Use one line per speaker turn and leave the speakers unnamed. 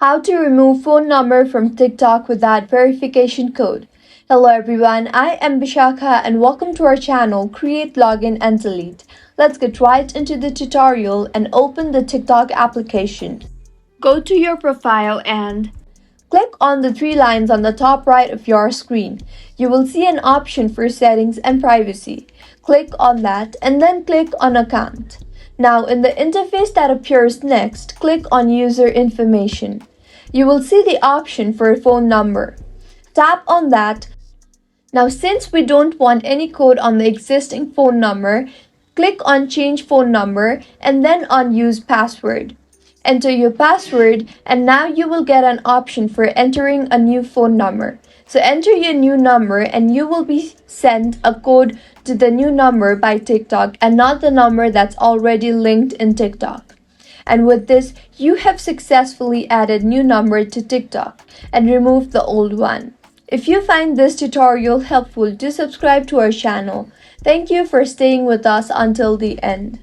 How to remove phone number from TikTok without verification code. Hello everyone, I am Bishakha and welcome to our channel Create Login and Delete. Let's get right into the tutorial and open the TikTok application. Go to your profile and click on the three lines on the top right of your screen. You will see an option for settings and privacy. Click on that and then click on account. Now in the interface that appears next, click on user information. You will see the option for a phone number. Tap on that. Now since we don't want any code on the existing phone number, click on change phone number and then on use password. Enter your password and now you will get an option for entering a new phone number. So enter your new number and you will be sent a code to the new number by TikTok and not the number that's already linked in TikTok. And with this, you have successfully added new number to TikTok and removed the old one. If you find this tutorial helpful, do subscribe to our channel. Thank you for staying with us until the end.